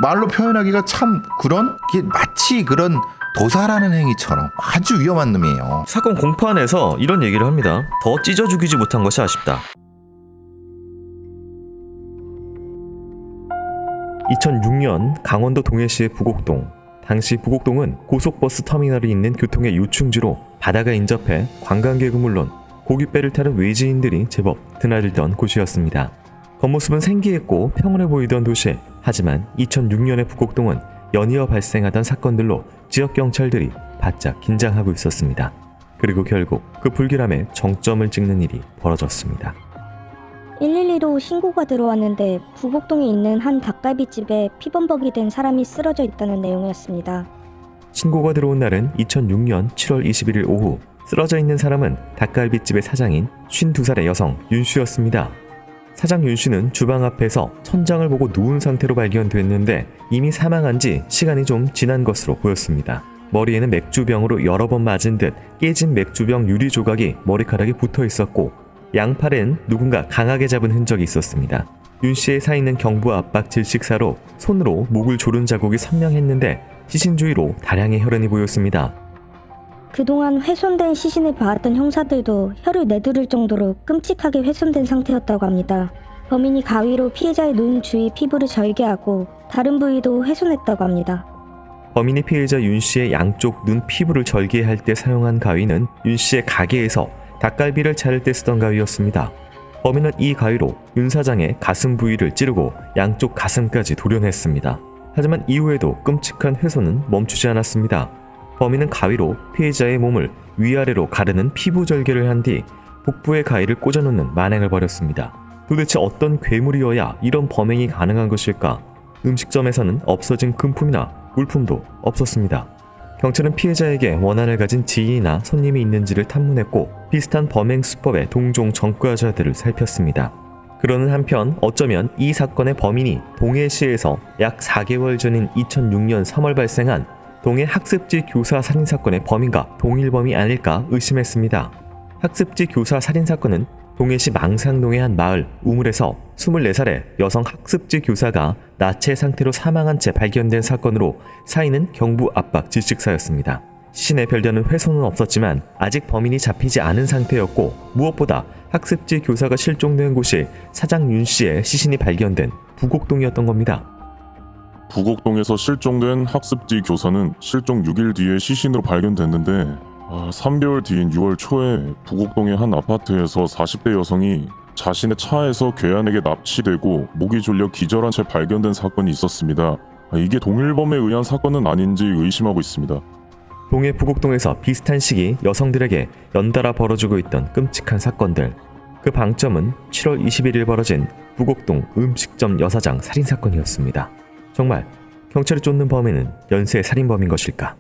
말로 표현하기가 참 그런 게 마치 그런 도살하는 행위처럼 아주 위험한 놈이에요. 사건 공판에서 이런 얘기를 합니다. 더 찢어 죽이지 못한 것이 아쉽다. 2006년 강원도 동해시의 부곡동. 당시 부곡동은 고속버스 터미널이 있는 교통의 요충지로 바다가 인접해 관광객은 물론 고깃배를 타는 외지인들이 제법 드나들던 곳이었습니다. 겉모습은 생기했고 평온해 보이던 도시. 하지만 2006년의 부곡동은 연이어 발생하던 사건들로 지역 경찰들이 바짝 긴장하고 있었습니다. 그리고 결국 그 불길함에 정점을 찍는 일이 벌어졌습니다. 112로 신고가 들어왔는데 부곡동에 있는 한 닭갈비집에 피범벅이 된 사람이 쓰러져 있다는 내용이었습니다. 신고가 들어온 날은 2006년 7월 21일 오후. 쓰러져 있는 사람은 닭갈비집의 사장인 52살의 여성 윤씨였습니다. 사장 윤씨는 주방 앞에서 천장을 보고 누운 상태로 발견됐는데 이미 사망한 지 시간이 좀 지난 것으로 보였습니다. 머리에는 맥주병으로 여러 번 맞은 듯 깨진 맥주병 유리 조각이 머리카락에 붙어 있었고 양팔엔 누군가 강하게 잡은 흔적이 있었습니다. 윤씨의 사인은 경부 압박 질식사로 손으로 목을 조른 자국이 선명했는데 시신 주위로 다량의 혈흔이 보였습니다. 그동안 훼손된 시신을 봐왔던 형사들도 혀를 내두를 정도로 끔찍하게 훼손된 상태였다고 합니다. 범인이 가위로 피해자의 눈 주위 피부를 절개하고 다른 부위도 훼손했다고 합니다. 범인이 피해자 윤씨의 양쪽 눈 피부를 절개할 때 사용한 가위는 윤씨의 가게에서 닭갈비를 자를 때 쓰던 가위였습니다. 범인은 이 가위로 윤 사장의 가슴 부위를 찌르고 양쪽 가슴까지 도려냈습니다. 하지만 이후에도 끔찍한 훼손은 멈추지 않았습니다. 범인은 가위로 피해자의 몸을 위아래로 가르는 피부 절개를 한 뒤 복부에 가위를 꽂아놓는 만행을 벌였습니다. 도대체 어떤 괴물이어야 이런 범행이 가능한 것일까? 음식점에서는 없어진 금품이나 물품도 없었습니다. 경찰은 피해자에게 원한을 가진 지인이나 손님이 있는지를 탐문했고 비슷한 범행 수법의 동종 전과자들을 살폈습니다. 그러는 한편 어쩌면 이 사건의 범인이 동해시에서 약 4개월 전인 2006년 3월 발생한 동해 학습지 교사 살인사건의 범인과 동일범이 아닐까 의심했습니다. 학습지 교사 살인사건은 동해시 망상동의 한 마을 우물에서 24살의 여성 학습지 교사가 나체 상태로 사망한 채 발견된 사건으로 사인은 경부 압박 질식사였습니다. 시신에 별다른 훼손은 없었지만 아직 범인이 잡히지 않은 상태였고 무엇보다 학습지 교사가 실종된 곳이 사장 윤씨의 시신이 발견된 부곡동이었던 겁니다. 부곡동에서 실종된 학습지 교사는 실종 6일 뒤에 시신으로 발견됐는데 3개월 뒤인 6월 초에 부곡동의 한 아파트에서 40대 여성이 자신의 차에서 괴한에게 납치되고 목이 졸려 기절한 채 발견된 사건이 있었습니다. 이게 동일범에 의한 사건은 아닌지 의심하고 있습니다. 동해 부곡동에서 비슷한 시기 여성들에게 연달아 벌어지고 있던 끔찍한 사건들. 그 방점은 7월 21일 벌어진 부곡동 음식점 여사장 살인사건이었습니다. 정말 경찰이 쫓는 범인은 연쇄 살인범인 것일까?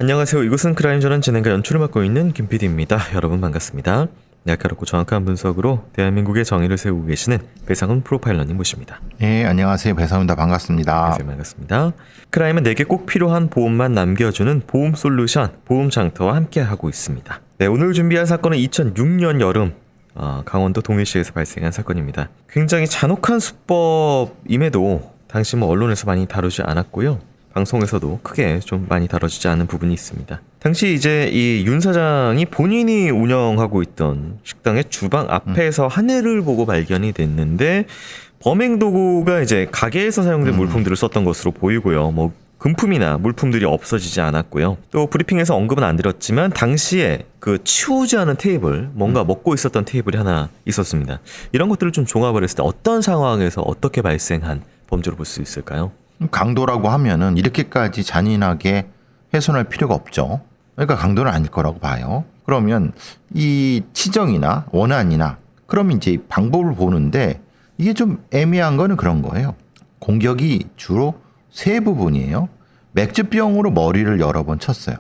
안녕하세요. 이곳은 크라임 저는 진행과 연출을 맡고 있는 김PD입니다. 여러분 반갑습니다. 날카롭고 정확한 분석으로 대한민국의 정의를 세우고 계시는 배상훈 프로파일러님 모십니다. 네, 안녕하세요. 배상훈입니다. 반갑습니다. 네, 반갑습니다. 크라임은 내게 꼭 필요한 보험만 남겨주는 보험 솔루션 보험장터와 함께하고 있습니다. 네, 오늘 준비한 사건은 2006년 여름 강원도 동해시에서 발생한 사건입니다. 굉장히 잔혹한 수법임에도 당시 언론에서 많이 다루지 않았고요. 방송에서도 크게 좀 많이 다뤄지지 않은 부분이 있습니다. 당시 이제 이 윤 사장이 본인이 운영하고 있던 식당의 주방 앞에서 하늘을 보고 발견이 됐는데 범행 도구가 이제 가게에서 사용된 물품들을 썼던 것으로 보이고요. 뭐 금품이나 물품들이 없어지지 않았고요. 또 브리핑에서 언급은 안 드렸지만 당시에 그 치우지 않은 테이블, 뭔가 먹고 있었던 테이블이 하나 있었습니다. 이런 것들을 좀 종합을 했을 때 어떤 상황에서 어떻게 발생한 범죄로 볼 수 있을까요? 강도라고 하면은 이렇게까지 잔인하게 훼손할 필요가 없죠. 그러니까 강도는 아닐 거라고 봐요. 그러면 이 치정이나 원한이나 그러면 이제 방법을 보는데 이게 좀 애매한 거는 그런 거예요. 공격이 주로 세 부분이에요. 맥주병으로 머리를 여러 번 쳤어요.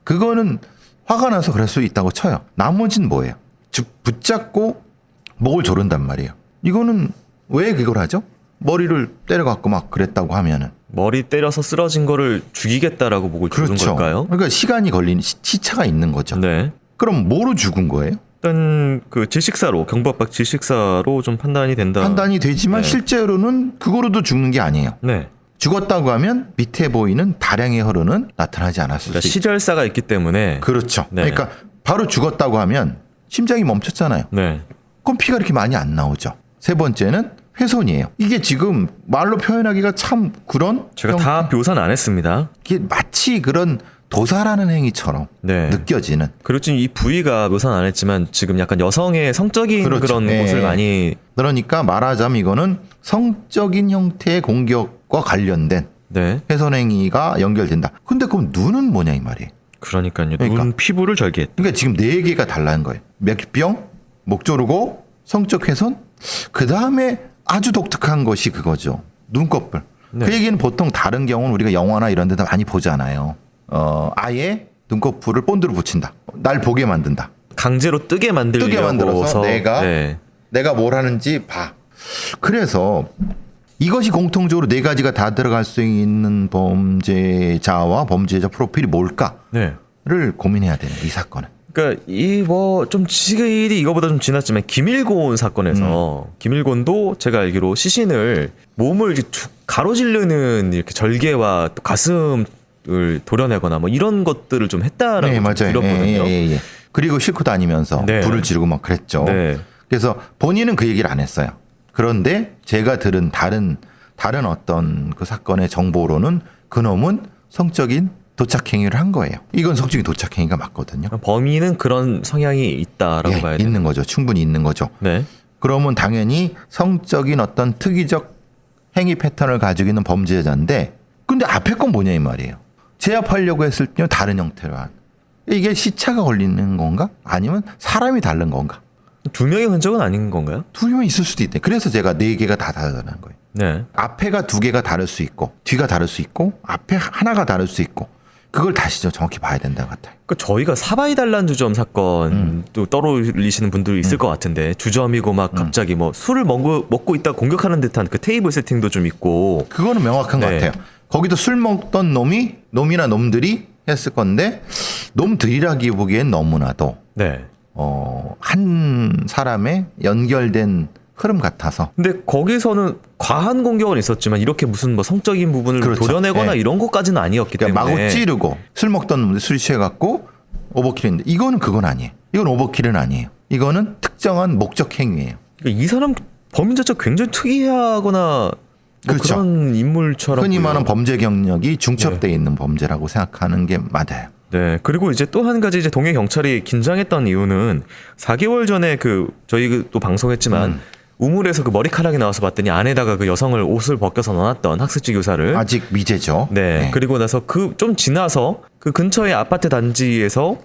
그거는 화가 나서 그럴 수 있다고 쳐요. 나머지는 뭐예요? 즉 붙잡고 목을 조른단 말이에요. 이거는 왜 그걸 하죠? 머리를 때려갖고 막 그랬다고 하면은 머리 때려서 쓰러진 거를 죽이겠다라고 목을 조른 그렇죠. 걸까요? 그러니까 시간이 걸리는 시차가 있는 거죠. 네. 그럼 뭐로 죽은 거예요? 일단 그 질식사로 경부압박 질식사로 좀 판단이 된다. 판단이 되지만 네. 실제로는 그거로도 죽는 게 아니에요. 네. 죽었다고 하면 밑에 보이는 다량의 혈흔은 나타나지 않았을 그러니까 수 있죠. 시절사가 있기 때문에. 그렇죠. 네. 그러니까 바로 죽었다고 하면 심장이 멈췄잖아요. 네. 그럼 피가 이렇게 많이 안 나오죠. 세 번째는 훼손이에요. 이게 지금 말로 표현하기가 참 그런 제가 다 묘사는 안 했습니다. 이게 마치 그런 도살하는 행위처럼 네. 느껴지는. 그리고 지금 이 부위가 묘사는 안 했지만 지금 약간 여성의 성적인 그렇죠. 그런 네. 곳을 많이. 그러니까 말하자면 이거는 성적인 형태의 공격과 관련된 네. 훼손 행위가 연결된다. 근데 그럼 눈은 뭐냐 이 말이에요. 그러니까요. 그러니까. 눈 피부를 절개했다. 그러니까 지금 네 개가 달라는 거예요. 맥병, 목조르고, 성적 훼손, 그 다음에 아주 독특한 것이 그거죠. 눈꺼풀. 네. 그 얘기는 보통 다른 경우는 우리가 영화나 이런 데서 많이 보잖아요. 아예 눈꺼풀을 본드로 붙인다. 날 보게 만든다. 강제로 뜨게 만들려고 뜨게 만들어서 해서. 내가 네. 내가 뭘 하는지 봐. 그래서 이것이 공통적으로 네 가지가 다 들어갈 수 있는 범죄자와 범죄자 프로필이 뭘까를 네. 고민해야 되는 이 사건은. 그러니까 이 뭐 좀 시기일이 이거보다 좀 지났지만 김일곤 사건에서 김일곤도 제가 알기로 시신을 몸을 이렇게 가로지르는 이렇게 절개와 또 가슴을 도려내거나 뭐 이런 것들을 좀 했다라고 네, 좀 맞아요. 들었거든요. 예. 그리고 싣고 다니면서 네. 불을 지르고 막 그랬죠. 네. 그래서 본인은 그 얘기를 안 했어요. 그런데 제가 들은 다른 어떤 그 사건의 정보로는 그놈은 성적인 도착행위를 한 거예요. 이건 성적인 도착행위가 맞거든요. 범인은 그런 성향이 있다라고 예, 봐야 돼요. 있는 거죠. 충분히 있는 거죠. 네. 그러면 당연히 성적인 어떤 특이적 행위 패턴을 가지고 있는 범죄자인데, 근데 앞에 건 뭐냐 이 말이에요. 제압하려고 했을 때 다른 형태로 한. 이게 시차가 걸리는 건가? 아니면 사람이 다른 건가? 두 명의 흔적은 아닌 건가요? 두 명이 있을 수도 있대. 그래서 제가 네 개가 다 다르다는 거예요. 네. 앞에가 두 개가 다를 수 있고, 뒤가 다를 수 있고, 앞에 하나가 다를 수 있고, 그걸 다시 정확히 봐야 된다 같아요. 그 저희가 사바이 달란 주점 사건 또 떠올리시는 분들이 있을 것 같은데 주점이고 막 갑자기 뭐 술을 먹고 있다 공격하는 듯한 그 테이블 세팅도 좀 있고. 그거는 명확한 것 네. 같아요. 거기도 술 먹던 놈이나 놈들이 했을 건데, 놈들이라기 보기엔 너무나도 네. 한 사람의 연결된 흐름 같아서. 근데 거기서는 과한 공격은 있었지만 이렇게 무슨 뭐 성적인 부분을 그렇죠. 도려내거나 네. 이런 것까지는 아니었기 그러니까 때문에. 마구 찌르고 술 먹던 놈들 술 취해갖고 오버킬인데, 이거는 그건 아니에요. 이건 오버킬은 아니에요. 이거는 특정한 목적 행위예요. 그러니까 이 사람 범인 자체가 굉장히 특이하거나 뭐 그렇죠. 그런 인물처럼 흔히 보여요. 말하는 범죄 경력이 중첩되어 있는 범죄라고 생각하는 게 맞아요. 네. 그리고 이제 또 한 가지 이제 동해 경찰이 긴장했던 이유는 4개월 전에 저희 또 방송했지만 우물에서 그 머리카락이 나와서 봤더니 안에다가 그 여성을 옷을 벗겨서 넣어놨던 학습지 교사를. 아직 미제죠. 네. 그리고 나서 그 좀 지나서 그 근처의 아파트 단지에서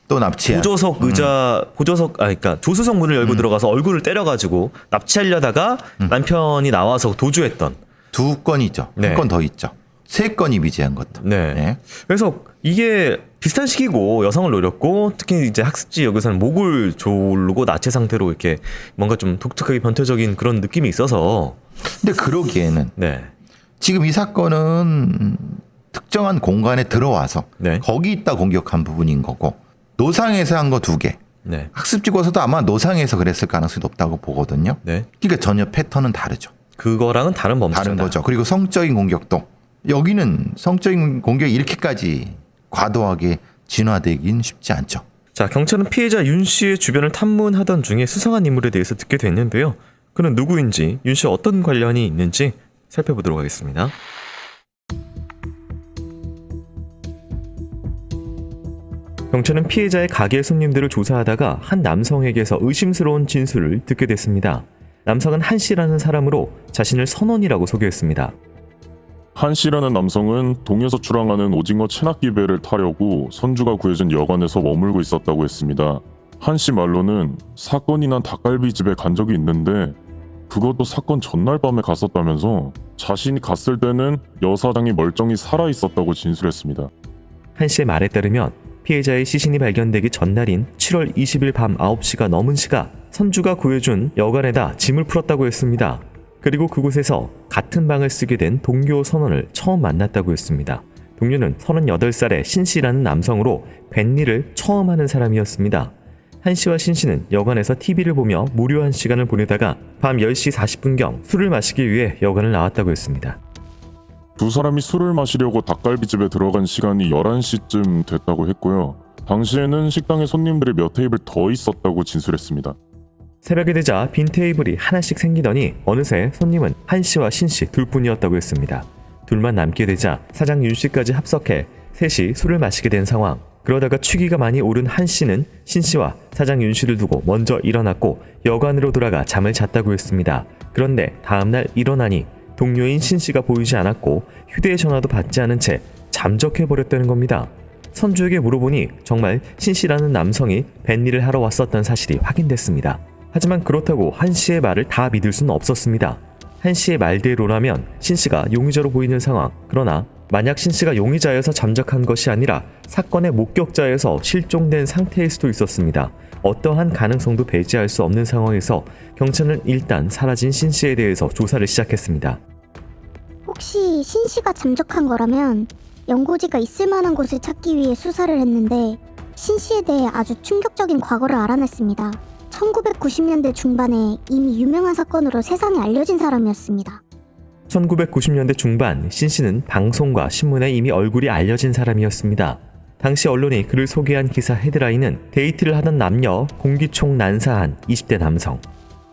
또 납치야. 그러니까 조수석 문을 열고 들어가서 얼굴을 때려가지고 납치하려다가 남편이 나와서 도주했던. 두 건이죠. 네. 한 건 더 있죠. 세 건이 미제한 것도. 네. 네. 그래서 이게 비슷한 시기고 여성을 노렸고 특히 이제 학습지 여기서는 목을 조르고 나체 상태로 이렇게 뭔가 좀 독특하게 변태적인 그런 느낌이 있어서. 근데 그러기에는 네. 지금 이 사건은 특정한 공간에 들어와서 네. 거기 있다 공격한 부분인 거고, 노상에서 한 거 두 개. 네. 학습지고서도 아마 노상에서 그랬을 가능성이 높다고 보거든요. 네. 그러니까 전혀 패턴은 다르죠. 그거랑은 다른 범죄다. 다른 거죠. 그리고 성적인 공격도, 여기는 성적인 공격이 이렇게까지 과도하게 진화되긴 쉽지 않죠. 자, 경찰은 피해자 윤 씨의 주변을 탐문하던 중에 수상한 인물에 대해서 듣게 됐는데요. 그는 누구인지, 윤 씨와 어떤 관련이 있는지 살펴보도록 하겠습니다. 경찰은 피해자의 가게 손님들을 조사하다가 한 남성에게서 의심스러운 진술을 듣게 됐습니다. 남성은 한 씨라는 사람으로 자신을 선원이라고 소개했습니다. 한 씨라는 남성은 동에서 출항하는 오징어 체납기 배를 타려고 선주가 구해준 여관에서 머물고 있었다고 했습니다. 한 씨 말로는 사건이 난 닭갈비 집에 간 적이 있는데 그것도 사건 전날 밤에 갔었다면서 자신이 갔을 때는 여사장이 멀쩡히 살아있었다고 진술했습니다. 한 씨의 말에 따르면 피해자의 시신이 발견되기 전날인 7월 20일 밤 9시가 넘은 시가 선주가 구해준 여관에다 짐을 풀었다고 했습니다. 그리고 그곳에서 같은 방을 쓰게 된 동료 선원을 처음 만났다고 했습니다. 동료는 38살의 신 씨라는 남성으로 뱃일을 처음 하는 사람이었습니다. 한 씨와 신 씨는 여관에서 TV를 보며 무료한 시간을 보내다가 밤 10시 40분경 술을 마시기 위해 여관을 나왔다고 했습니다. 두 사람이 술을 마시려고 닭갈비집에 들어간 시간이 11시쯤 됐다고 했고요. 당시에는 식당에 손님들이 몇 테이블 더 있었다고 진술했습니다. 새벽이 되자 빈 테이블이 하나씩 생기더니 어느새 손님은 한 씨와 신 씨 둘뿐이었다고 했습니다. 둘만 남게 되자 사장 윤 씨까지 합석해 셋이 술을 마시게 된 상황. 그러다가 취기가 많이 오른 한 씨는 신 씨와 사장 윤 씨를 두고 먼저 일어났고 여관으로 돌아가 잠을 잤다고 했습니다. 그런데 다음날 일어나니 동료인 신 씨가 보이지 않았고 휴대전화도 받지 않은 채 잠적해버렸다는 겁니다. 선주에게 물어보니 정말 신 씨라는 남성이 뱃일을 하러 왔었던 사실이 확인됐습니다. 하지만 그렇다고 한 씨의 말을 다 믿을 수는 없었습니다. 한 씨의 말대로라면 신 씨가 용의자로 보이는 상황. 그러나 만약 신 씨가 용의자여서 잠적한 것이 아니라 사건의 목격자여서 실종된 상태일 수도 있었습니다. 어떠한 가능성도 배제할 수 없는 상황에서 경찰은 일단 사라진 신 씨에 대해서 조사를 시작했습니다. 혹시 신 씨가 잠적한 거라면 연고지가 있을 만한 곳을 찾기 위해 수사를 했는데 신 씨에 대해 아주 충격적인 과거를 알아냈습니다. 1990년대 중반에 이미 유명한 사건으로 세상에 알려진 사람이었습니다. 1990년대 중반 신 씨는 방송과 신문에 이미 얼굴이 알려진 사람이었습니다. 당시 언론이 그를 소개한 기사 헤드라인은 데이트를 하던 남녀 공기총 난사한 20대 남성.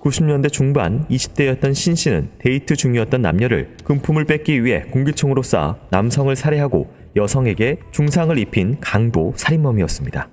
90년대 중반 20대였던 신 씨는 데이트 중이었던 남녀를 금품을 뺏기 위해 공기총으로 쏴 남성을 살해하고 여성에게 중상을 입힌 강도 살인범이었습니다.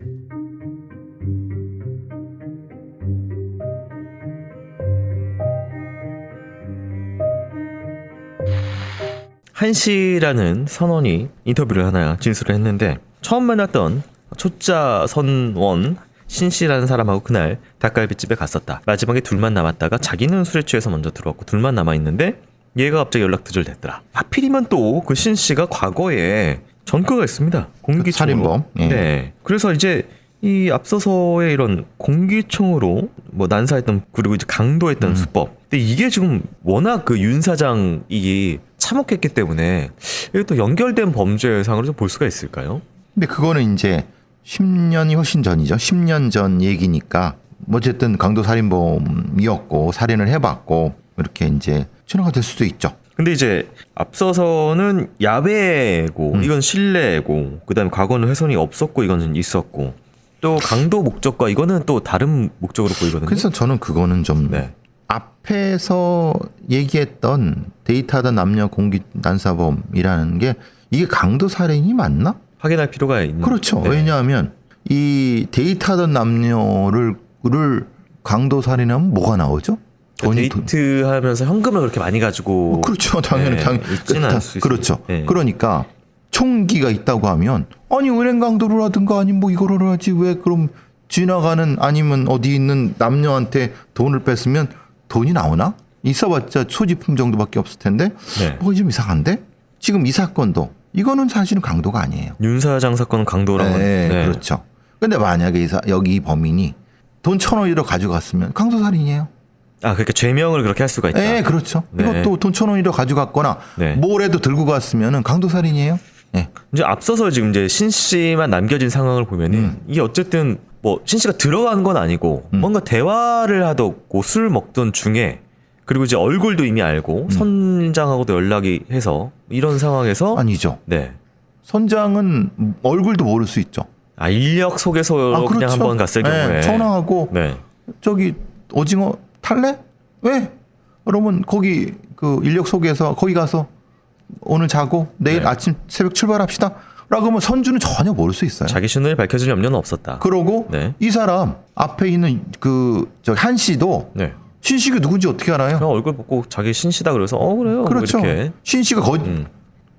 한 씨라는 선원이 인터뷰를 하나 진술을 했는데 처음 만났던 초짜 선원 신 씨라는 사람하고 그날 닭갈비집에 갔었다. 마지막에 둘만 남았다가 자기는 술에 취해서 먼저 들어왔고 둘만 남아있는데 얘가 갑자기 연락 두절됐더라. 하필이면 또 그 신 씨가 과거에 전과가 있습니다. 공기총으로. 살인범. 예. 네. 그래서 이제 이 앞서서의 이런 공기총으로 뭐 난사했던 그리고 이제 강도했던 수법. 근데 이게 지금 워낙 그 윤 사장이 참혹했기 때문에 이게 또 연결된 범죄 상으로 좀 볼 수가 있을까요? 근데 그거는 이제 10년이 훨씬 전이죠. 10년 전 얘기니까 어쨌든 강도 살인범이었고 살인을 해봤고 이렇게 이제 신호가 될 수도 있죠. 근데 이제 앞서서는 야외고 이건 실내고 그다음에 과거는 훼손이 없었고 이거는 있었고 또 강도 목적과 이거는 또 다른 목적으로 보이거든요. 그래서 저는 그거는 좀 네. 앞에서 얘기했던 데이트하던 남녀 공기 난사범이라는 게 이게 강도 살인이 맞나? 확인할 필요가 있는. 그렇죠. 네. 왜냐하면 이 데이트하던 남녀를 강도 살인하면 뭐가 나오죠? 데이트하면서 현금을 그렇게 많이 가지고 그렇죠. 당연히 있지는 않을 수 있어요. 그렇죠. 네. 그러니까 총기가 있다고 하면 아니 은행 강도를 하든가 아니면 뭐 이거를 하지 왜 그럼 지나가는 아니면 어디 있는 남녀한테 돈을 뺐으면 돈이 나오나? 있어봤자 소지품 정도밖에 없을 텐데 네. 뭐가 좀 이상한데? 지금 이 사건도 이거는 사실은 강도가 아니에요. 윤 사장 사건은 강도라고. 네, 그렇죠. 근데 만약에 여기 범인이 돈 1,000원이라도 가져갔으면 강도 살인이에요. 아, 그러니까 죄명을 그렇게 할 수가 있다. 네, 그렇죠. 네. 이것도 돈 1,000원이라도 가져갔거나 네. 뭐라도 들고 갔으면은 강도 살인이에요. 네. 이제 앞서서 지금 이제 신 씨만 남겨진 상황을 보면은 이게 어쨌든 뭐 신 씨가 들어간 건 아니고 뭔가 대화를 하고 술 먹던 중에 그리고 이제 얼굴도 이미 알고 선장하고도 연락이 해서 이런 상황에서 아니죠. 네. 선장은 얼굴도 모를 수 있죠. 아, 인력 소개서로 그냥 한번 갔을 경우에 네, 전화하고 네. 저기 오징어 탈래? 왜? 그러면 거기 그 인력 소개서 거기 가서 오늘 자고 내일 네. 아침 새벽 출발합시다. 라고 하면 선주는 전혀 모를 수 있어요. 자기 신원이 밝혀질 염려는 없었다. 그러고 네. 이 사람 앞에 있는 그 저 한 씨도 네. 신 씨가 누군지 어떻게 알아요? 그냥 얼굴 보고 자기 신 씨다 그래서 그래요. 그렇죠. 이렇게. 신 씨가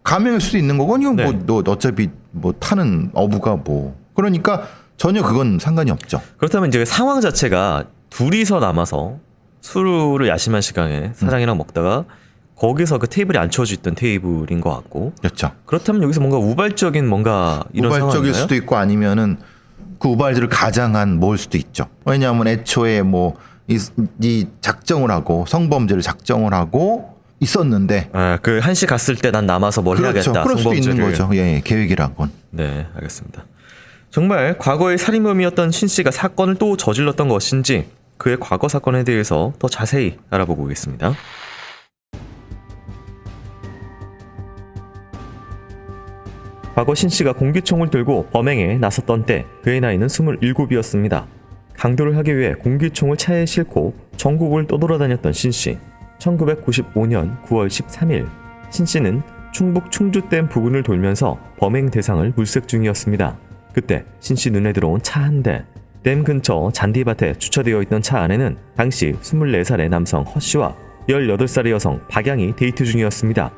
가명일 수도 있는 거고 아니면 네. 뭐 너 어차피 뭐 타는 어부가 뭐 그러니까 전혀 그건 상관이 없죠. 그렇다면 이제 상황 자체가 둘이서 남아서 술을 야심한 시간에 사장이랑 먹다가 거기서 그 테이블이 안 치워져 있던 테이블인 것 같고 그렇죠. 그렇다면 여기서 뭔가 우발적인 뭔가 이런 우발적일 상황인가요? 수도 있고 아니면은 그 우발들을 가장한 뭘 수도 있죠. 왜냐하면 애초에 뭐 이 작정을 하고 성범죄를 작정을 하고 있었는데 그 한시 갔을 때 난 남아서 뭘 그렇죠. 해야겠다. 그럴 수도 있는 성범죄를. 거죠. 예, 계획이라곤. 네, 알겠습니다. 정말 과거의 살인범이었던 신 씨가 사건을 또 저질렀던 것인지 그의 과거 사건에 대해서 더 자세히 알아보고 오겠습니다. 과거 신 씨가 공기총을 들고 범행에 나섰던 때 그의 나이는 27이었습니다. 강도를 하기 위해 공기총을 차에 싣고 전국을 떠돌아다녔던 신 씨. 1995년 9월 13일 신 씨는 충북 충주댐 부근을 돌면서 범행 대상을 물색 중이었습니다. 그때 신 씨 눈에 들어온 차 한 대. 댐 근처 잔디밭에 주차되어 있던 차 안에는 당시 24살의 남성 허 씨와 18살의 여성 박양이 데이트 중이었습니다.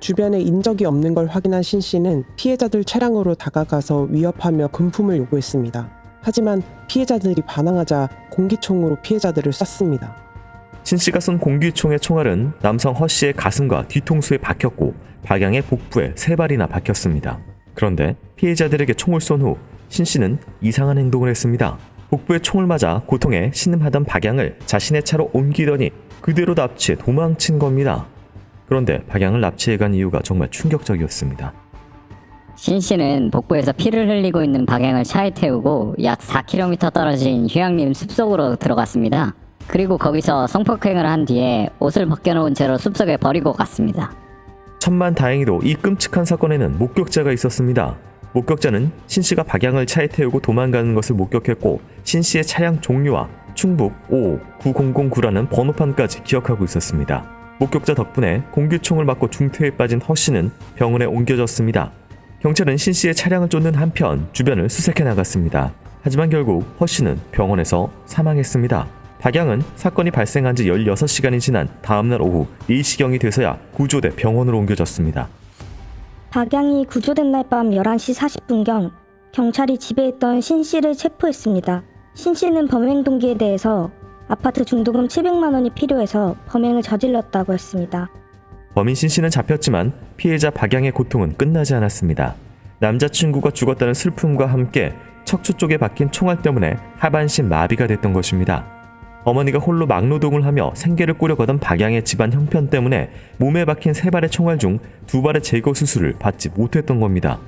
주변에 인적이 없는 걸 확인한 신 씨는 피해자들 차량으로 다가가서 위협하며 금품을 요구했습니다. 하지만 피해자들이 반항하자 공기총으로 피해자들을 쐈습니다. 신 씨가 쏜 공기총의 총알은 남성 허 씨의 가슴과 뒤통수에 박혔고 박양의 복부에 3발이나 박혔습니다. 그런데 피해자들에게 총을 쏜 후 신 씨는 이상한 행동을 했습니다. 복부에 총을 맞아 고통에 신음하던 박양을 자신의 차로 옮기더니 그대로 납치해 도망친 겁니다. 그런데 박양을 납치해간 이유가 정말 충격적이었습니다. 신 씨는 복부에서 피를 흘리고 있는 박양을 차에 태우고 약 4km 떨어진 휴양림 숲속으로 들어갔습니다. 그리고 거기서 성폭행을 한 뒤에 옷을 벗겨놓은 채로 숲속에 버리고 갔습니다. 천만다행히도 이 끔찍한 사건에는 목격자가 있었습니다. 목격자는 신 씨가 박양을 차에 태우고 도망가는 것을 목격했고 신 씨의 차량 종류와 충북 59009라는 번호판까지 기억하고 있었습니다. 목격자 덕분에 공기총을 맞고 중태에 빠진 허 씨는 병원에 옮겨졌습니다. 경찰은 신 씨의 차량을 쫓는 한편 주변을 수색해 나갔습니다. 하지만 결국 허 씨는 병원에서 사망했습니다. 박양은 사건이 발생한 지 16시간이 지난 다음날 오후 4시경이 돼서야 구조돼 병원으로 옮겨졌습니다. 박양이 구조된 날 밤 11시 40분경 경찰이 지배했던 신 씨를 체포했습니다. 신 씨는 범행 동기에 대해서 아파트 중도금 700만 원이 필요해서 범행을 저질렀다고 했습니다. 범인 신 씨는 잡혔지만 피해자 박양의 고통은 끝나지 않았습니다. 남자친구가 죽었다는 슬픔과 함께 척추 쪽에 박힌 총알 때문에 하반신 마비가 됐던 것입니다. 어머니가 홀로 막노동을 하며 생계를 꾸려가던 박양의 집안 형편 때문에 몸에 박힌 3발의 총알 중 2발의 제거 수술을 받지 못했던 겁니다.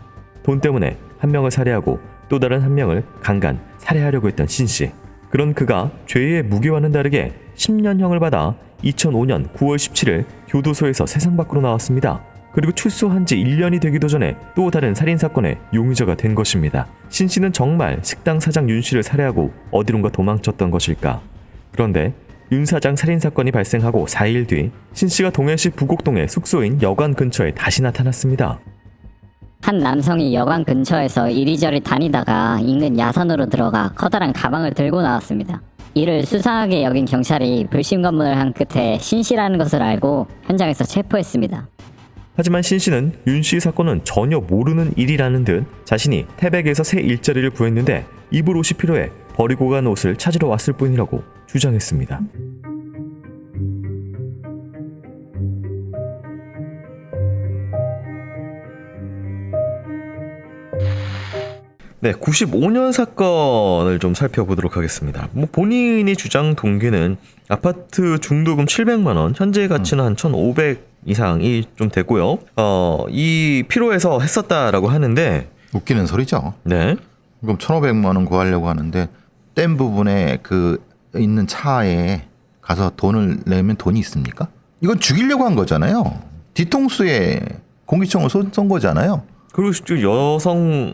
돈 때문에 한 명을 살해하고 또 다른 한 명을 강간, 살해하려고 했던 신 씨. 그런 그가 죄의 무게와는 다르게 10년형을 받아 2005년 9월 17일 교도소에서 세상 밖으로 나왔습니다. 그리고 출소한 지 1년이 되기도 전에 또 다른 살인사건의 용의자가 된 것입니다. 신 씨는 정말 식당 사장 윤 씨를 살해하고 어디론가 도망쳤던 것일까? 그런데 윤 사장 살인사건이 발생하고 4일 뒤 신 씨가 동해시 부곡동의 숙소인 여관 근처에 다시 나타났습니다. 한 남성이 여관 근처에서 이리저리 다니다가 인근 야산으로 들어가 커다란 가방을 들고 나왔습니다. 이를 수상하게 여긴 경찰이 불심검문을 한 끝에 신 씨라는 것을 알고 현장에서 체포했습니다. 하지만 신 씨는 윤 씨 사건은 전혀 모르는 일이라는 듯 자신이 태백에서 새 일자리를 구했는데 입을 옷이 필요해 버리고 간 옷을 찾으러 왔을 뿐이라고 주장했습니다. 네, 95년 사건을 좀 살펴보도록 하겠습니다. 본인이 주장 동기는 아파트 중도금 700만 원, 현재 가치는 한 1,500 이상이 좀 되고요. 이 필요해서 했었다라고 하는데 웃기는 소리죠. 네. 그럼 1,500만 원 구하려고 하는데 댐 부분에 그 있는 차에 가서 돈을 내면 돈이 있습니까? 이건 죽이려고 한 거잖아요. 뒤통수에 공기총을 쏜 거잖아요. 그리고 여성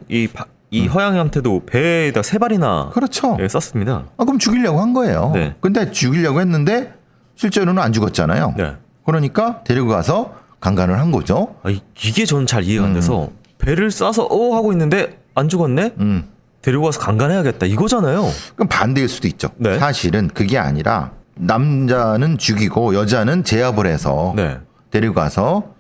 이 허양한테도 배에다 3발이나 그렇죠. 썼습니다. 그럼 죽이려고 한 거예요. 네. 근데 죽이려고 했는데 실제로는 안 죽었잖아요. 네. 그러니까 데리고 가서 강간을 한 거죠. 이게 전 잘 이해가 안 돼서 배를 싸서 하고 있는데 안 죽었네? 데리고 가서 강간해야겠다 이거잖아요. 그럼 반대일 수도 있죠. 네. 사실은 그게 아니라 남자는 죽이고 여자는 제압을 해서 네. 데리고 가서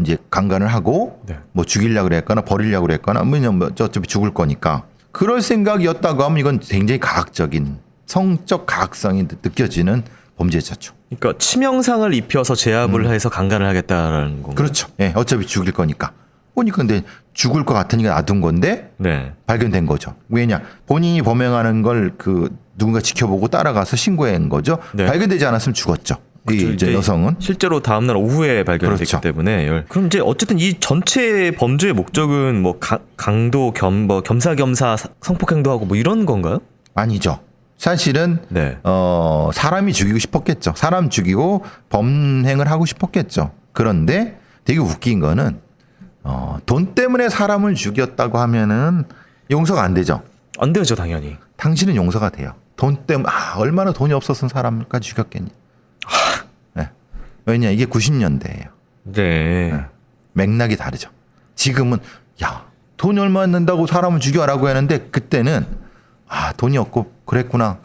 이제 강간을 하고 네. 뭐 죽이려고 그랬거나 버리려고 그랬거나 뭐 어차피 죽을 거니까 그럴 생각이었다고 하면 이건 굉장히 가학적인 성적 가학성이 느껴지는 범죄자죠. 그러니까 치명상을 입혀서 제압을 해서 강간을 하겠다라는 건가요? 그렇죠. 예, 어차피 죽일 거니까. 보니까 근데 죽을 것 같으니까 놔둔 건데 네. 발견된 거죠. 왜냐? 본인이 범행하는 걸 그 누군가 지켜보고 따라가서 신고한 거죠. 네. 발견되지 않았으면 죽었죠. 이 이제 여성은 실제로 다음날 오후에 발견됐기 그렇죠. 때문에 그럼 이제 어쨌든 이 전체 범죄의 목적은 뭐 강도 겸사겸사 성폭행도 하고 뭐 이런 건가요? 아니죠. 사실은 네. 사람이 죽이고 싶었겠죠. 사람 죽이고 범행을 하고 싶었겠죠. 그런데 되게 웃긴 거는 돈 때문에 사람을 죽였다고 하면은 용서가 안 되죠. 안 되죠, 당연히. 당신은 용서가 돼요. 돈 때문에 얼마나 돈이 없었으면 사람까지 죽였겠니? 네. 왜냐 이게 90년대예요. 네. 맥락이 다르죠. 지금은 야 돈이 얼마 낸다고 사람을 죽여라고 하는데 그때는 돈이 없고 그랬구나.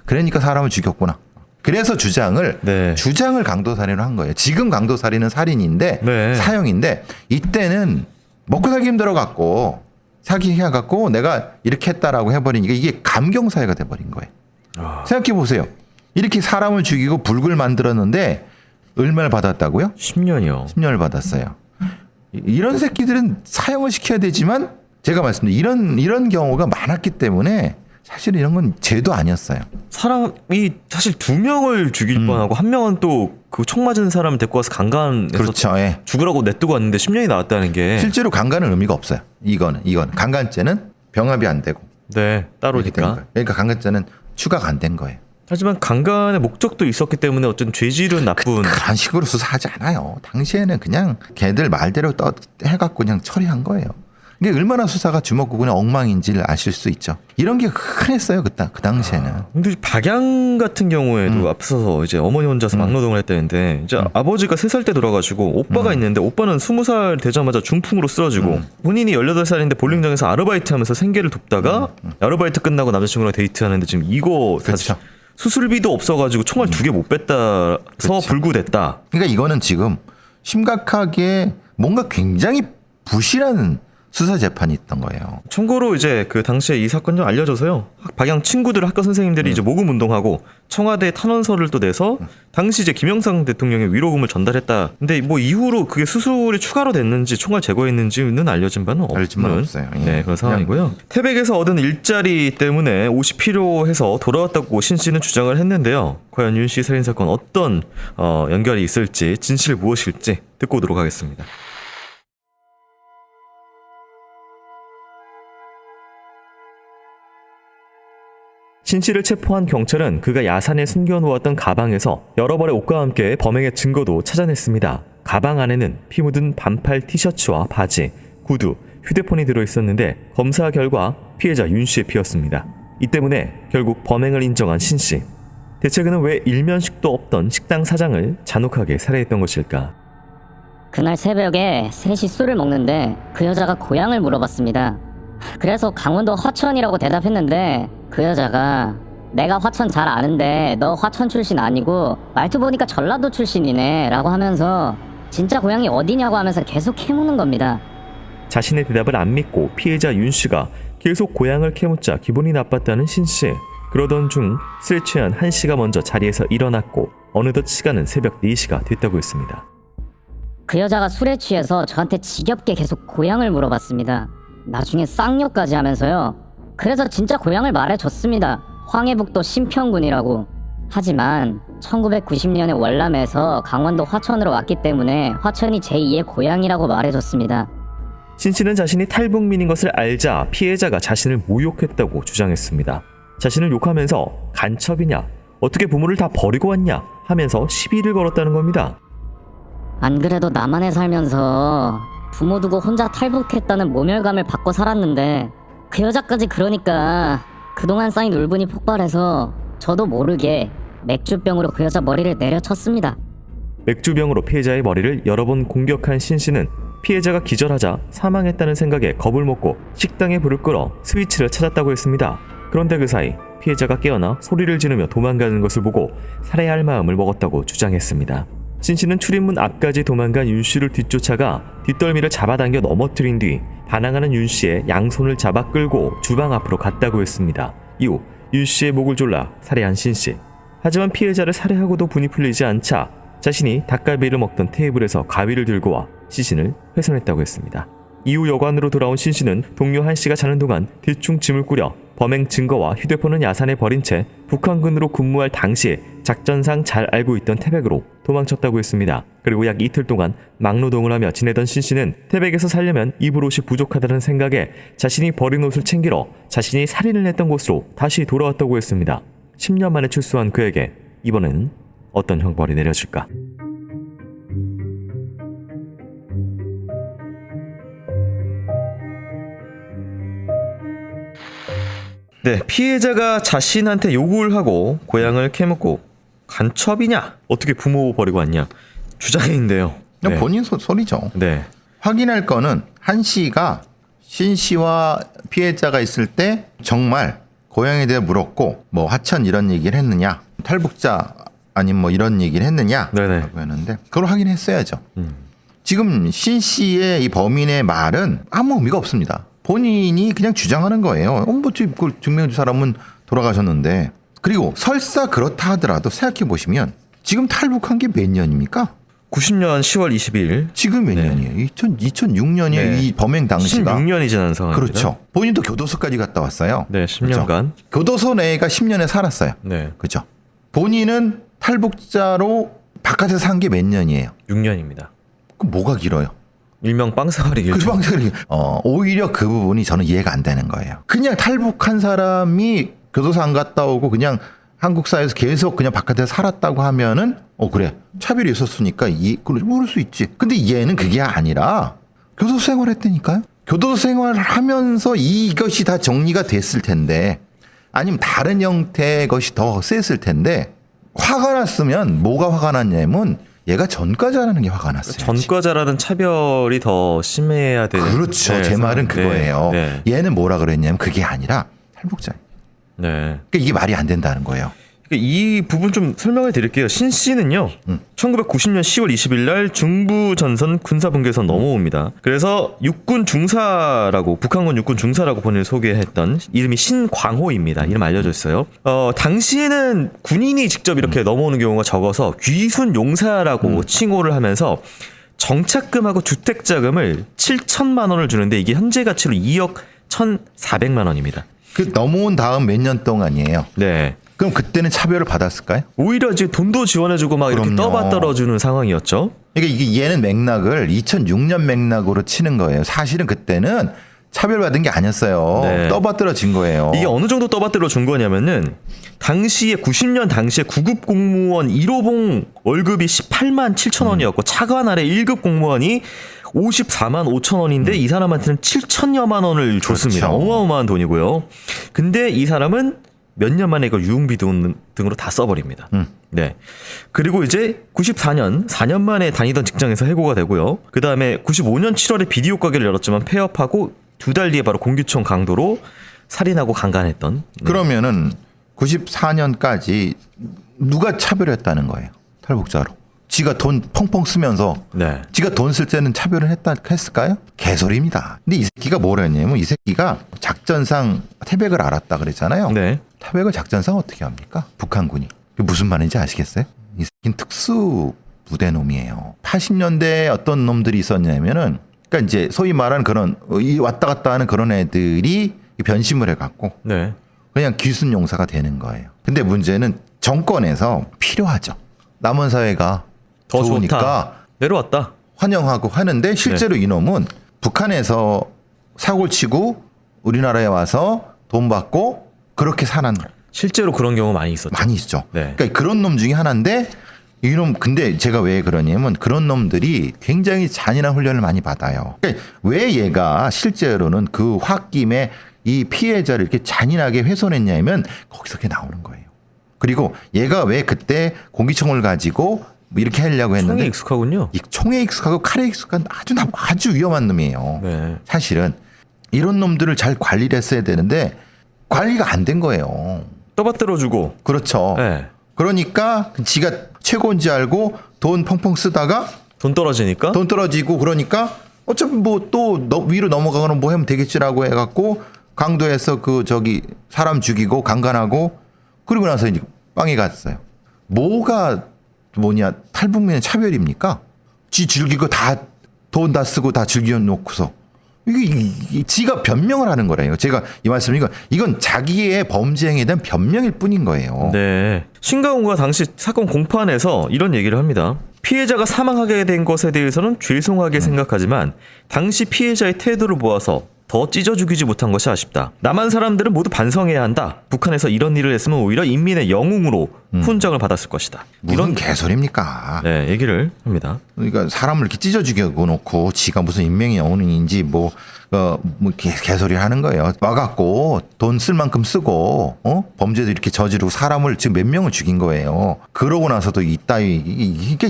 그러니까 사람을 죽였구나. 그래서 주장을 강도살인으로 한 거예요. 지금 강도살인은 살인인데 네. 사형인데 이때는 먹고 살기 힘들어갖고 사기해갖고 내가 이렇게 했다라고 해버리니까 이게 감경사회가 돼버린 거예요. 생각해 보세요. 이렇게 사람을 죽이고 불굴 만들었는데 얼마를 받았다고요? 10년이요. 10년을 받았어요. 이런 새끼들은 사형을 시켜야 되지만 제가 말씀드린 이런 경우가 많았기 때문에 사실 이런 건 죄도 아니었어요. 사람이 사실 2명을 죽일 뻔하고 한 명은 또 그 총 맞은 사람을 데리고 와서 강간해서 그렇죠. 예. 죽으라고 냅두고 왔는데 10년이 나왔다는 게 실제로 강간은 의미가 없어요. 이거는 강간죄는 병합이 안 되고 네, 이렇게 된 따로니까. 거예요. 그러니까 강간죄는 추가가 안 된 거예요. 하지만 강간의 목적도 있었기 때문에 어쨌든 죄질은 나쁜 그런 식으로 수사하지 않아요. 당시에는 그냥 걔들 말대로 해갖고 그냥 처리한 거예요. 이게 얼마나 수사가 주먹구구나 엉망인지를 아실 수 있죠. 이런 게 흔했어요 그 당시에는. 근데 박양 같은 경우에도 앞서서 이제 어머니 혼자서 막노동을 했다는데 이제 아버지가 3살 때 돌아가시고 오빠가 있는데 오빠는 20살 되자마자 중풍으로 쓰러지고 본인이 18살인데 볼링장에서 아르바이트 하면서 생계를 돕다가 아르바이트 끝나고 남자친구랑 데이트하는데 지금 이거 사실 그렇죠. 수술비도 없어가지고 총알 2개 못 뺐다서 그렇죠. 불구됐다. 그러니까 이거는 지금 심각하게 뭔가 굉장히 부실한 수사 재판이 있던 거예요. 참고로 이제 그 당시에 이 사건 좀 알려져서요. 박양 친구들 학교 선생님들이 이제 모금 운동하고 청와대 탄원서를 또 내서 당시 이제 김영삼 대통령의 위로금을 전달했다. 근데 뭐 이후로 그게 수술이 추가로 됐는지 총알 제거했는지는 알려진 바는 없어요. 예. 네, 그런 상황이고요. 태백에서 얻은 일자리 때문에 옷이 필요해서 돌아왔다고 신 씨는 주장을 했는데요. 과연 윤 씨 살인 사건 어떤 연결이 있을지 진실 무엇일지 듣고 오도록 하겠습니다. 신 씨를 체포한 경찰은 그가 야산에 숨겨놓았던 가방에서 여러 벌의 옷과 함께 범행의 증거도 찾아냈습니다. 가방 안에는 피 묻은 반팔 티셔츠와 바지, 구두, 휴대폰이 들어있었는데 검사 결과 피해자 윤 씨의 피였습니다. 이 때문에 결국 범행을 인정한 신 씨. 대체 그는 왜 일면식도 없던 식당 사장을 잔혹하게 살해했던 것일까? 그날 새벽에 셋이 술을 먹는데 그 여자가 고향을 물어봤습니다. 그래서 강원도 화천이라고 대답했는데 그 여자가 내가 화천 잘 아는데 너 화천 출신 아니고 말투 보니까 전라도 출신이네 라고 하면서 진짜 고향이 어디냐고 하면서 계속 캐묻는 겁니다. 자신의 대답을 안 믿고 피해자 윤 씨가 계속 고향을 캐묻자 기분이 나빴다는 신 씨. 그러던 중 술에 취한 한 씨가 먼저 자리에서 일어났고 어느덧 시간은 새벽 4시가 됐다고 했습니다. 그 여자가 술에 취해서 저한테 지겹게 계속 고향을 물어봤습니다. 나중에 쌍욕까지 하면서요. 그래서 진짜 고향을 말해줬습니다. 황해북도 신평군이라고. 하지만 1990년에 월남에서 강원도 화천으로 왔기 때문에 화천이 제2의 고향이라고 말해줬습니다. 신 씨는 자신이 탈북민인 것을 알자 피해자가 자신을 모욕했다고 주장했습니다. 자신을 욕하면서 간첩이냐, 어떻게 부모를 다 버리고 왔냐 하면서 시비를 걸었다는 겁니다. 안 그래도 남한에 살면서 부모 두고 혼자 탈북했다는 모멸감을 받고 살았는데 그 여자까지 그러니까 그동안 쌓인 울분이 폭발해서 저도 모르게 맥주병으로 그 여자 머리를 내려쳤습니다. 맥주병으로 피해자의 머리를 여러 번 공격한 신 씨는 피해자가 기절하자 사망했다는 생각에 겁을 먹고 식당에 불을 끌어 스위치를 찾았다고 했습니다. 그런데 그 사이 피해자가 깨어나 소리를 지르며 도망가는 것을 보고 살해할 마음을 먹었다고 주장했습니다. 신 씨는 출입문 앞까지 도망간 윤 씨를 뒤쫓아가 뒷덜미를 잡아당겨 넘어뜨린 뒤 반항하는 윤 씨의 양손을 잡아 끌고 주방 앞으로 갔다고 했습니다. 이후 윤 씨의 목을 졸라 살해한 신 씨. 하지만 피해자를 살해하고도 분이 풀리지 않자 자신이 닭갈비를 먹던 테이블에서 가위를 들고 와 시신을 훼손했다고 했습니다. 이후 여관으로 돌아온 신 씨는 동료 한 씨가 자는 동안 대충 짐을 꾸려 범행 증거와 휴대폰은 야산에 버린 채 북한군으로 근무할 당시에 작전상 잘 알고 있던 태백으로 도망쳤다고 했습니다. 그리고 약 이틀 동안 막노동을 하며 지내던 신씨는 태백에서 살려면 입을 옷이 부족하다는 생각에 자신이 버린 옷을 챙기러 자신이 살인을 했던 곳으로 다시 돌아왔다고 했습니다. 10년 만에 출소한 그에게 이번에는 어떤 형벌이 내려질까? 네, 피해자가 자신한테 욕을 하고 고향을 캐묻고 간첩이냐? 어떻게 부모 버리고 왔냐? 주장인데요. 그냥 본인 소리죠. 네. 확인할 거는 한 씨가 신 씨와 피해자가 있을 때 정말 고향에 대해 물었고 뭐 하천 이런 얘기를 했느냐, 탈북자 아니면 뭐 이런 얘기를 했느냐라고 네네. 했는데 그걸 확인했어야죠. 지금 신 씨의 이 범인의 말은 아무 의미가 없습니다. 본인이 그냥 주장하는 거예요. 뭐 그걸 증명해준 사람은 돌아가셨는데. 그리고 설사 그렇다 하더라도 생각해 보시면 지금 탈북한 게 몇 년입니까? 90년 10월 22일. 지금 몇 네. 년이에요? 2006년이에요. 네. 이 범행 당시가. 16년이 지난 상황입니다. 그렇죠. 본인도 교도소까지 갔다 왔어요. 네, 10년간. 그렇죠? 교도소 내가 10년에 살았어요. 네. 그렇죠. 본인은 탈북자로 바깥에서 산 게 몇 년이에요? 6년입니다. 그럼 뭐가 길어요? 일명 빵사가리 길죠. 오히려 그 부분이 저는 이해가 안 되는 거예요. 그냥 탈북한 사람이 교도소 안 갔다 오고 그냥 한국 사회에서 계속 그냥 바깥에서 살았다고 하면은 그래 차별이 있었으니까 모를 수 있지. 근데 얘는 그게 아니라 교도소 생활했다니까요. 교도소 생활을 하면서 이것이 다 정리가 됐을 텐데 아니면 다른 형태의 것이 더 셌을 텐데 화가 났으면 뭐가 화가 났냐면 얘가 전과자라는 게 화가 났어요. 전과자라는 차별이 더 심해야 되는. 그렇죠. 네, 제 말은 그거예요. 네. 얘는 뭐라 그랬냐면 그게 아니라 탈북자. 네. 그러니까 이게 말이 안 된다는 거예요. 이 부분 좀 설명해 드릴게요. 신 씨는요, 1990년 10월 20일 날 중부 전선 군사분계선 넘어옵니다. 그래서 육군 중사라고, 북한군 육군 중사라고 본인을 소개했던 이름이 신광호입니다. 이름 알려져 있어요. 당시에는 군인이 직접 이렇게 넘어오는 경우가 적어서 귀순 용사라고 칭호를 하면서 정착금하고 주택자금을 7천만 원을 주는데 이게 현재 가치로 2억 1,400만 원입니다. 그 넘어온 다음 몇 년 동안이에요. 네. 그럼 그때는 차별을 받았을까요? 오히려 지금 돈도 지원해주고 막 이렇게 그럼요. 떠받 떨어주는 상황이었죠. 그러니까 이게 얘는 맥락을 2006년 맥락으로 치는 거예요. 사실은 그때는 차별받은 게 아니었어요. 네. 떠받들어진 거예요. 이게 어느 정도 떠받들어 준 거냐면은 당시에 90년 당시에 9급 공무원 1호봉 월급이 18만 7천 원이었고 차관 아래 1급 공무원이 54만 5천 원인데 이 사람한테는 7천여만 원을 줬습니다. 그렇죠. 어마어마한 돈이고요. 근데 이 사람은 몇 년 만에 이걸 유흥비 등으로 다 써버립니다. 네. 그리고 이제 94년 4년 만에 다니던 직장에서 해고가 되고요. 그 다음에 95년 7월에 비디오 가게를 열었지만 폐업하고 2달 뒤에 바로 공기총 강도로 살인하고 강간했던. 네. 그러면은 94년까지 누가 차별했다는 거예요. 탈북자로. 지가 돈 펑펑 쓰면서 네. 지가 돈 쓸 때는 차별을 했을까요? 개소리입니다. 근데 이 새끼가 뭐라 했냐면 이 새끼가 작전상 태백을 알았다 그랬잖아요. 네. 태백을 작전상 어떻게 합니까? 북한군이. 그게 무슨 말인지 아시겠어요? 이 새끼는 특수 부대 놈이에요. 80년대에 어떤 놈들이 있었냐면은 그러니까 이제 소위 말하는 그런 왔다 갔다 하는 그런 애들이 변심을 해갖고 네. 그냥 귀순 용사가 되는 거예요. 근데 문제는 정권에서 필요하죠. 남원 사회가 더 좋으니까 좋다. 내려왔다. 환영하고 하는데 실제로 이놈은 북한에서 사고를 치고 우리나라에 와서 돈 받고 그렇게 사는 실제로 그런 경우 많이 있었죠. 많이 있죠. 네. 그러니까 그런 놈 중에 하나인데 이놈 근데 제가 왜 그러냐면 그런 놈들이 굉장히 잔인한 훈련을 많이 받아요. 그러니까 왜 얘가 실제로는 그 홧김에 이 피해자를 이렇게 잔인하게 훼손했냐면 거기서 그게 나오는 거예요. 그리고 얘가 왜 그때 공기총을 가지고 뭐 이렇게 하려고 했는데 총에 익숙하군요. 이 총에 익숙하고 칼에 익숙한 아주 위험한 놈이에요. 네. 사실은 이런 놈들을 잘 관리를 했어야 되는데 관리가 안 된 거예요. 떠받들어주고. 그렇죠. 네. 그러니까 지가 최고인지 알고 돈 펑펑 쓰다가 돈 떨어지니까. 돈 떨어지고 그러니까 어차피 뭐 또 위로 넘어가거나 뭐 하면 되겠지라고 해갖고 강도에서 사람 죽이고 강간하고 그러고 나서 이제 빵에 갔어요. 뭐가 탈북민의 차별입니까? 지 즐기고 다 돈 다 쓰고 다 즐겨놓고서 이게 지가 변명을 하는 거래요. 제가 이 말씀 이건 자기의 범죄 행위에 대한 변명일 뿐인 거예요. 네. 신가훈과 당시 사건 공판에서 이런 얘기를 합니다. 피해자가 사망하게 된 것에 대해서는 죄송하게 생각하지만 당시 피해자의 태도를 보아서 더 찢어 죽이지 못한 것이 아쉽다. 남한 사람들은 모두 반성해야 한다. 북한에서 이런 일을 했으면 오히려 인민의 영웅으로 훈장을 받았을 것이다. 무슨 개소리입니까? 네, 얘기를 합니다. 그러니까 사람을 이렇게 찢어 죽여놓고 지가 무슨 인명의 영웅인지 뭐 개소리를 하는 거예요. 와갖고 돈 쓸 만큼 쓰고 범죄도 이렇게 저지르고 사람을 지금 몇 명을 죽인 거예요. 그러고 나서도 이따위 이게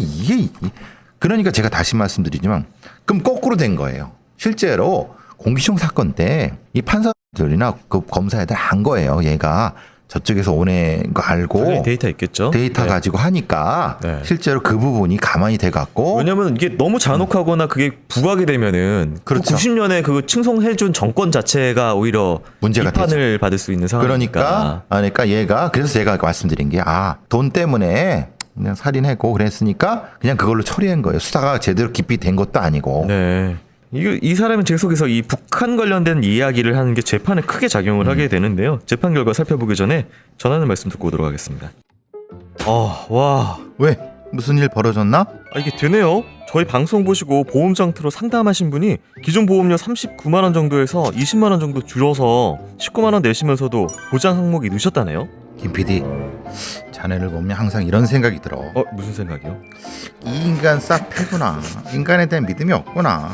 그러니까 제가 다시 말씀드리지만 그럼 거꾸로 된 거예요. 실제로 공기총 사건 때 이 판사들이나 그 검사애들 한 거예요. 얘가 저쪽에서 오는 거 알고 당연히 데이터 있겠죠. 데이터 네. 가지고 하니까 네. 실제로 그 부분이 가만히 돼 갖고 왜냐면 이게 너무 잔혹하거나 그게 부각이 되면은 그렇죠. 90년에 그 칭송해준 정권 자체가 오히려 문제가 비판을 받을 수 있는 상황이니까. 그러니까 얘가 그래서 제가 말씀드린 게 돈 때문에 그냥 살인했고 그랬으니까 그냥 그걸로 처리한 거예요. 수사가 제대로 깊이 된 것도 아니고. 네. 이 사람은 계속해서 이 북한 관련된 이야기를 하는 게 재판에 크게 작용을 하게 되는데요. 재판 결과 살펴보기 전에 전하는 말씀 듣고 오도록 하겠습니다. 와. 왜? 무슨 일 벌어졌나? 이게 되네요. 저희 방송 보시고 보험 장터로 상담하신 분이 기존 보험료 39만 원 정도에서 20만 원 정도 줄여서 19만 원 내시면서도 보장 항목이 넣으셨다네요. 김 PD, 자네를 보면 항상 이런 생각이 들어. 무슨 생각이요? 이 인간 싹 패구나. 인간에 대한 믿음이 없구나.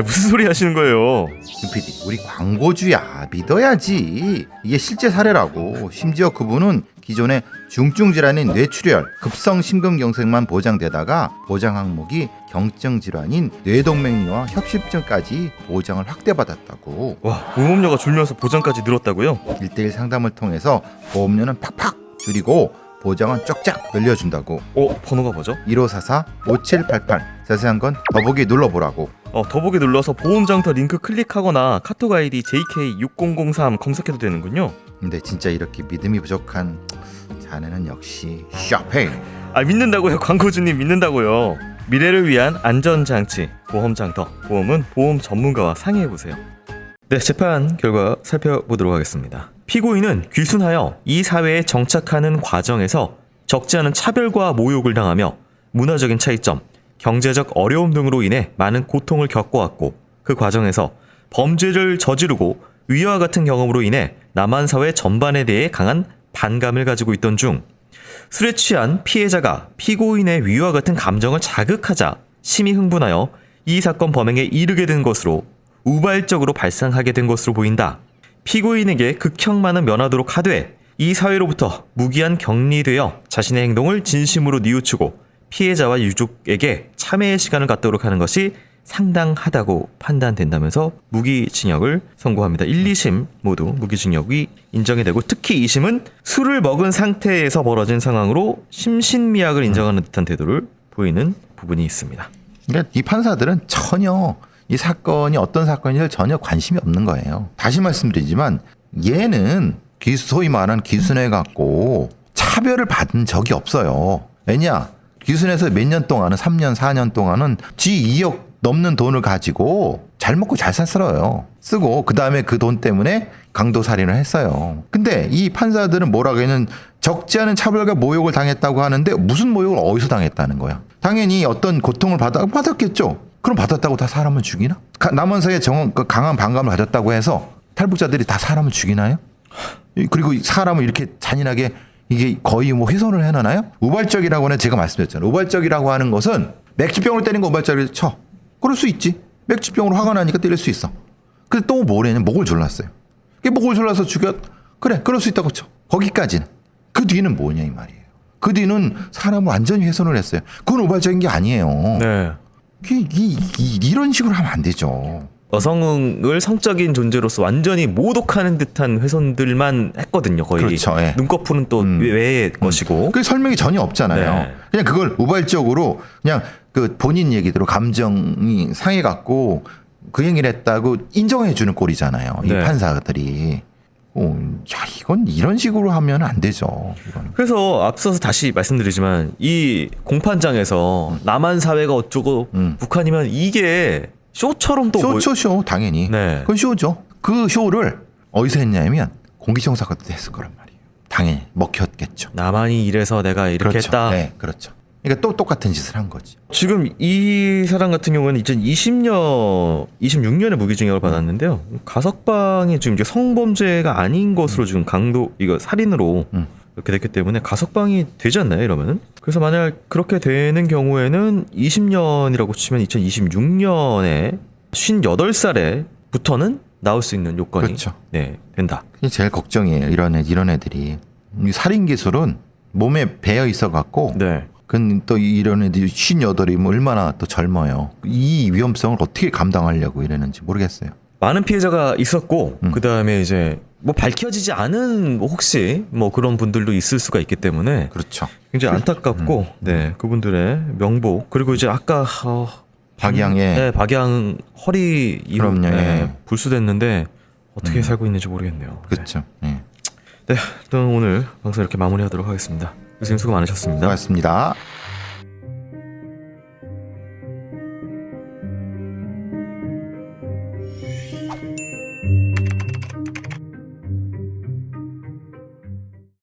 무슨 소리 하시는 거예요? 김 PD, 우리 광고주야. 믿어야지. 이게 실제 사례라고. 심지어 그분은 기존에 중증 질환인 뇌출혈, 급성 심근경색만 보장되다가 보장 항목이 경증 질환인 뇌동맥류와 협심증까지 보장을 확대받았다고. 와, 보험료가 줄면서 보장까지 늘었다고요? 1대1 상담을 통해서 보험료는 팍팍 줄이고 보장은 쫙쫙 늘려준다고. 번호가 뭐죠? 1544-5788. 자세한 건 더보기 눌러보라고. 더보기 눌러서 보험장터 링크 클릭하거나 카톡 아이디 JK6003 검색해도 되는군요. 근데 진짜 이렇게 믿음이 부족한 자네는 역시 샤페. 믿는다고요. 광고주님 믿는다고요. 미래를 위한 안전장치 보험장터. 보험은 보험 전문가와 상의해보세요. 네, 재판 결과 살펴보도록 하겠습니다. 피고인은 귀순하여 이 사회에 정착하는 과정에서 적지 않은 차별과 모욕을 당하며 문화적인 차이점, 경제적 어려움 등으로 인해 많은 고통을 겪어왔고 그 과정에서 범죄를 저지르고 위와 같은 경험으로 인해 남한 사회 전반에 대해 강한 반감을 가지고 있던 중 술에 취한 피해자가 피고인의 위와 같은 감정을 자극하자 심히 흥분하여 이 사건 범행에 이르게 된 것으로 우발적으로 발생하게 된 것으로 보인다. 피고인에게 극형만은 면하도록 하되 이 사회로부터 무기한 격리되어 자신의 행동을 진심으로 뉘우치고 피해자와 유족에게 참회의 시간을 갖도록 하는 것이 상당하다고 판단된다면서 무기징역을 선고합니다. 1, 2심 모두 무기징역이 인정이 되고 특히 2심은 술을 먹은 상태에서 벌어진 상황으로 심신미약을 인정하는 듯한 태도를 보이는 부분이 있습니다. 그러니까 이 판사들은 전혀 이 사건이 어떤 사건인지 전혀 관심이 없는 거예요. 다시 말씀드리지만 얘는 소위 말하는 귀순해 갖고 차별을 받은 적이 없어요. 왜냐? 귀순해서 몇 년 동안은 3년 4년 동안은 지 2억 넘는 돈을 가지고 잘 먹고 잘 살아요. 쓰고 그 다음에 그 돈 때문에 강도살인을 했어요. 근데 이 판사들은 뭐라고 했는 적지 않은 차별과 모욕을 당했다고 하는데 무슨 모욕을 어디서 당했다는 거야? 당연히 어떤 고통을 받았겠죠. 그럼 받았다고 다 사람을 죽이나? 남한 사회에 강한 반감을 가졌다고 해서 탈북자들이 다 사람을 죽이나요? 그리고 사람을 이렇게 잔인하게 이게 거의 뭐 훼손을 해놔나요? 우발적이라고는 제가 말씀드렸잖아요. 우발적이라고 하는 것은 맥주병으로 때린 거 우발적이라고 쳐. 그럴 수 있지. 맥주병으로 화가 나니까 때릴 수 있어. 근데 또 뭐래냐? 목을 졸랐어요. 목을 졸라서 그래, 그럴 수 있다고 쳐. 거기까지는. 그 뒤는 뭐냐 이 말이에요. 그 뒤는 사람을 완전히 훼손을 했어요. 그건 우발적인 게 아니에요. 네. 이런 식으로 하면 안 되죠. 여성을 성적인 존재로서 완전히 모독하는 듯한 훼손들만 했거든요. 거의. 그렇죠. 예. 눈꺼풀은 또 외의 것이고. 그 설명이 전혀 없잖아요. 네. 그냥 그걸 우발적으로 그냥 그 본인 얘기대로 감정이 상해갖고 그 행위를 했다고 인정해주는 꼴이잖아요. 이 네. 판사들이. 이건 이런 식으로 하면 안 되죠. 이거는. 그래서 앞서서 다시 말씀드리지만 이 공판장에서 남한 사회가 어쩌고 북한이면 이게 쇼처럼 또 쇼 당연히. 네. 그건 쇼죠. 그 쇼를 어디서 했냐면 공기청사가 했을 거란 말이에요. 당연히 먹혔겠죠. 나만이 이래서 내가 이렇게 그렇죠. 했다. 네, 그렇죠. 그러니까 또 똑같은 짓을 한 거지. 지금 이 사람 같은 경우는 26년에 무기징역을 받았는데요. 가석방이 지금 이제 성범죄가 아닌 것으로 지금 이거 살인으로 이렇게 됐기 때문에 가석방이 되지 않나요, 이러면은? 그래서 만약 그렇게 되는 경우에는 20년이라고 치면 2026년에 58살에부터는 나올 수 있는 요건이 그렇죠. 네, 된다. 그게 제일 걱정이에요. 이런 애들이. 이 살인 기술은 몸에 배어 있어 갖고 네. 그 또 이런 애들이 58이면 얼마나 또 젊어요. 이 위험성을 어떻게 감당하려고 이러는지 모르겠어요. 많은 피해자가 있었고 그다음에 이제 뭐 밝혀지지 않은 혹시 뭐 그런 분들도 있을 수가 있기 때문에 그렇죠. 굉장히 안타깝고 네, 그분들의 명복 그리고 이제 아까 박양의 네, 박양 허리 이후 그럼요, 네, 예. 불수됐는데 어떻게 살고 있는지 모르겠네요. 그렇죠. 네. 네, 일단 오늘 방송 이렇게 마무리하도록 하겠습니다. 교수님 수고 많으셨습니다. 고맙습니다.